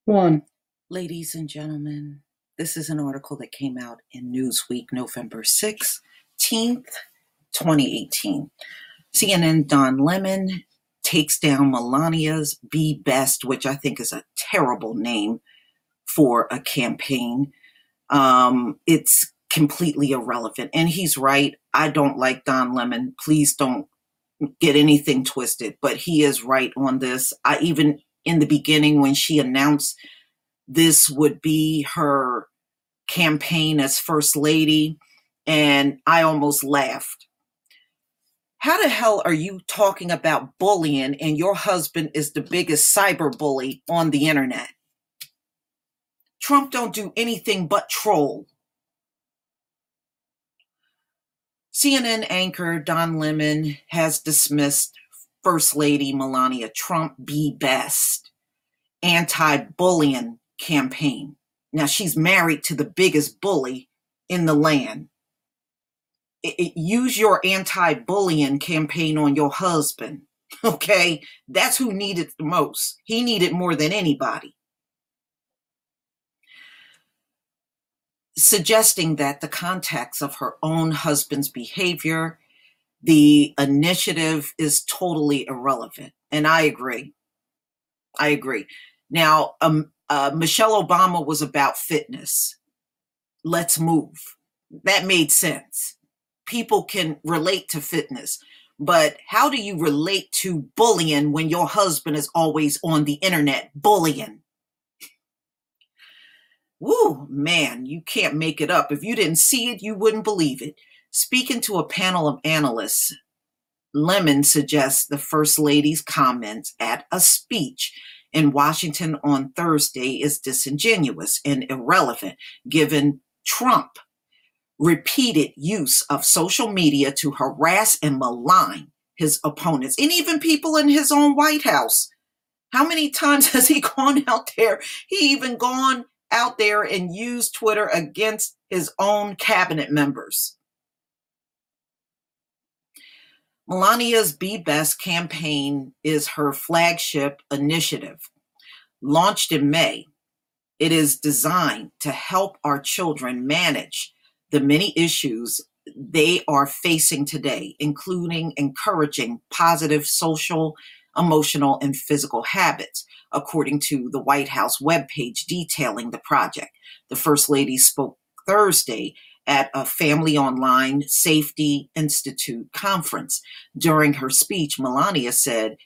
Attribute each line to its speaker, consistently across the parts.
Speaker 1: One.
Speaker 2: Ladies and gentlemen, this is an article that came out in Newsweek, November 16th, 2018. CNN Don Lemon takes down Melania's Be Best, which I think is a terrible name for a campaign. It's completely irrelevant. And he's right. I don't like Don Lemon. Please don't get anything twisted, but he is right on this. I even in the beginning when she announced this would be her campaign as First Lady, and I almost laughed. How the hell are you talking about bullying and your husband is the biggest cyber bully on the internet? Trump don't do anything but troll. CNN anchor Don Lemon has dismissed First Lady Melania Trump Be Best anti-bullying campaign. Now, she's married to the biggest bully in the land. Use your anti-bullying campaign on your husband, okay? That's who needed the most. He needed more than anybody. Suggesting that the context of her own husband's behavior, the initiative is totally irrelevant. And I agree. Now, Michelle Obama was about fitness. Let's move. That made sense. People can relate to fitness, but how do you relate to bullying when your husband is always on the internet bullying? Woo, man, you can't make it up. If you didn't see it, you wouldn't believe it. Speaking to a panel of analysts, Lemon suggests the First Lady's comments at a speech in Washington on Thursday is disingenuous and irrelevant, given Trump repeated use of social media to harass and malign his opponents, and even people in his own White House. How many times has he gone out there? He even gone out there and used Twitter against his own cabinet members. Melania's Be Best campaign is her flagship initiative. Launched in May, it is designed to help our children manage the many issues they are facing today, including encouraging positive social, emotional, and physical habits, according to the White House webpage detailing the project. The First Lady spoke Thursday at a Family Online Safety Institute conference. During her speech, Melania said,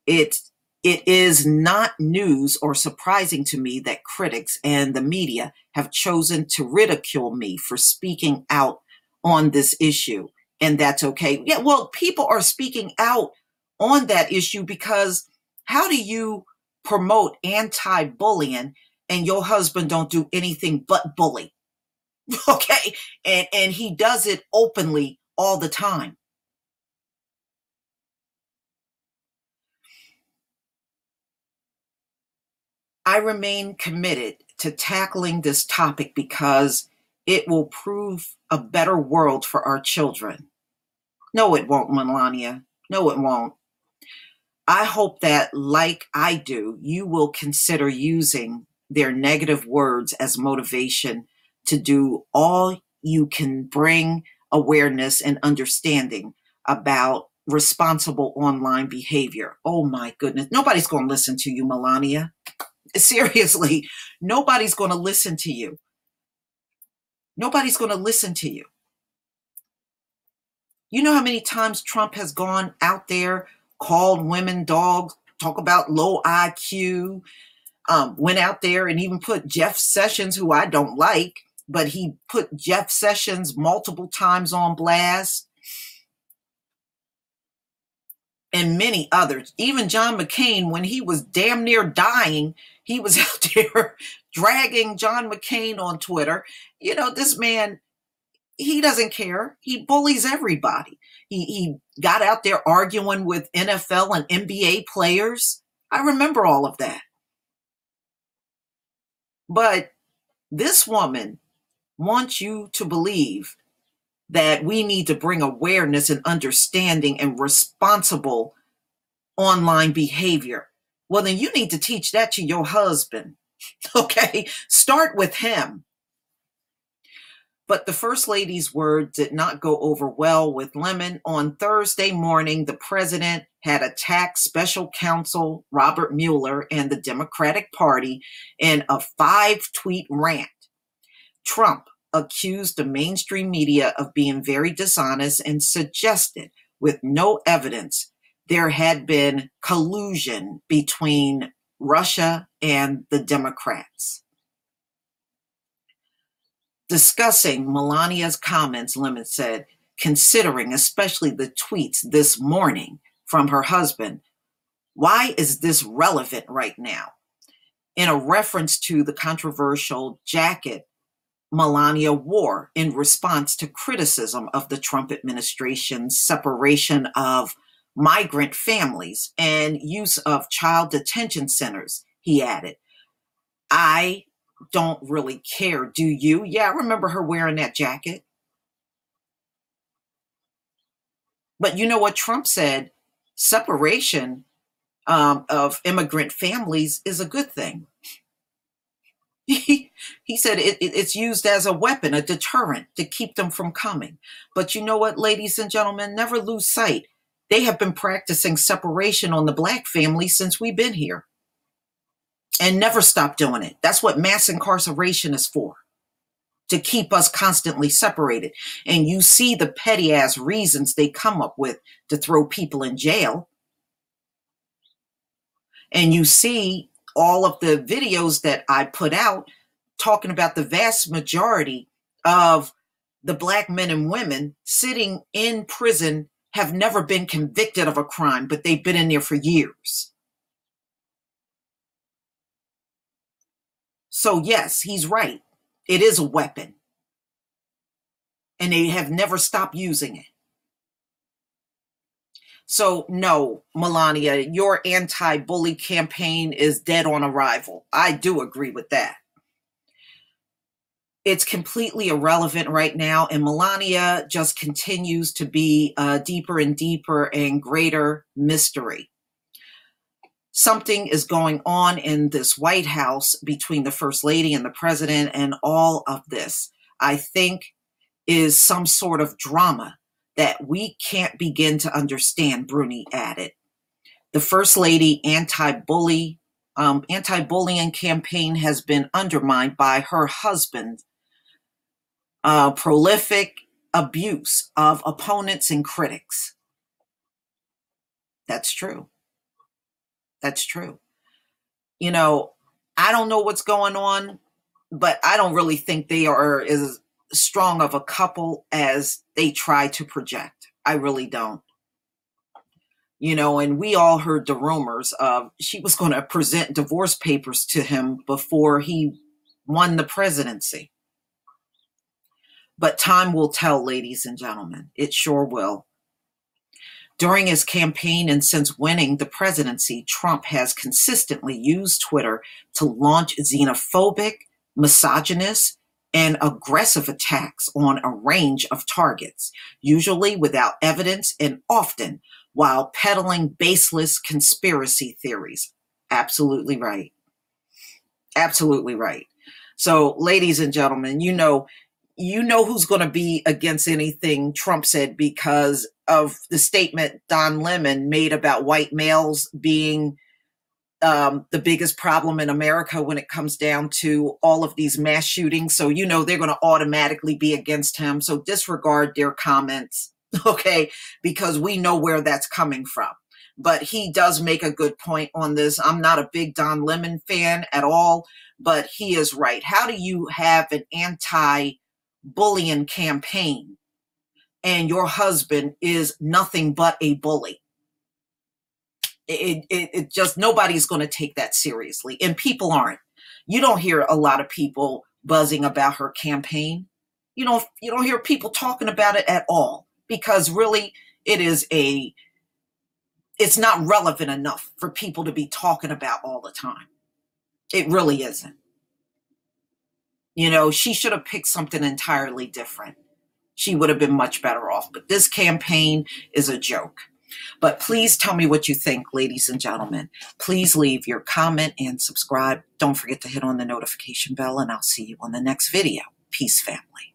Speaker 2: It is not news or surprising to me that critics and the media have chosen to ridicule me for speaking out on this issue, and that's okay. Yeah, well, people are speaking out on that issue because how do you promote anti-bullying and your husband don't do anything but bully? Okay, and he does it openly all the time. I remain committed to tackling this topic because it will prove a better world for our children. No, it won't, Melania. No, it won't. I hope that, like I do, you will consider using their negative words as motivation to do all you can bring awareness and understanding about responsible online behavior. Oh my goodness. Nobody's going to listen to you, Melania. Seriously, nobody's going to listen to you. Nobody's going to listen to you. You know how many times Trump has gone out there, called women dogs, talk about low IQ, went out there and even put Jeff Sessions, who I don't like, but he put Jeff Sessions multiple times on blast, and many others. Even John McCain, when he was damn near dying, he was out there dragging John McCain on Twitter. You know, this man, he doesn't care. He bullies everybody. He got out there arguing with NFL and NBA players. I remember all of that. But this woman wants you to believe that we need to bring awareness and understanding and responsible online behavior. Well, then you need to teach that to your husband. Okay, start with him. But the First Lady's word did not go over well with Lemon. On Thursday morning, the president had attacked special counsel Robert Mueller and the Democratic Party in a 5-tweet rant. Trump accused the mainstream media of being very dishonest and suggested, with no evidence, there had been collusion between Russia and the Democrats. Discussing Melania's comments, Lemon said, considering especially the tweets this morning from her husband, why is this relevant right now? In a reference to the controversial jacket Melania wore in response to criticism of the Trump administration's separation of migrant families and use of child detention centers, he added, I don't really care, do you? Yeah, I remember her wearing that jacket. But you know what Trump said? Separation of immigrant families is a good thing. He said it's used as a weapon, a deterrent to keep them from coming. But you know what, ladies and gentlemen, never lose sight. They have been practicing separation on the Black family since we've been here and never stop doing it. That's what mass incarceration is for, to keep us constantly separated. And you see the petty ass reasons they come up with to throw people in jail. And you see all of the videos that I put out talking about the vast majority of the Black men and women sitting in prison have never been convicted of a crime, but they've been in there for years. So yes, he's right. It is a weapon. And they have never stopped using it. So no, Melania, your anti-bully campaign is dead on arrival. I do agree with that. It's completely irrelevant right now, and Melania just continues to be a deeper and deeper and greater mystery. Something is going on in this White House between the First Lady and the President, and all of this, I think, is some sort of drama that we can't begin to understand, Bruni added. The First Lady anti-bullying campaign has been undermined by her husband's prolific abuse of opponents and critics. That's true. That's true. You know, I don't know what's going on, but I don't really think they are as strong of a couple as they try to project. I really don't. You know, and we all heard the rumors of she was going to present divorce papers to him before he won the presidency. But time will tell, ladies and gentlemen. It sure will. During his campaign and since winning the presidency, Trump has consistently used Twitter to launch xenophobic, misogynist, and aggressive attacks on a range of targets, usually without evidence and often while peddling baseless conspiracy theories. Absolutely right. Absolutely right. So, ladies and gentlemen, you know who's going to be against anything Trump said because of the statement Don Lemon made about white males being the biggest problem in America when it comes down to all of these mass shootings. So, you know, they're going to automatically be against him. So disregard their comments, okay, because we know where that's coming from. But he does make a good point on this. I'm not a big Don Lemon fan at all, but he is right. How do you have an anti-bullying campaign and your husband is nothing but a bully? It just, nobody's going to take that seriously. And people aren't. You don't hear a lot of people buzzing about her campaign. You don't hear people talking about it at all because really it's not relevant enough for people to be talking about all the time. It really isn't. You know, she should have picked something entirely different. She would have been much better off. But this campaign is a joke. But please tell me what you think, ladies and gentlemen. Please leave your comment and subscribe. Don't forget to hit on the notification bell, and I'll see you on the next video. Peace, family.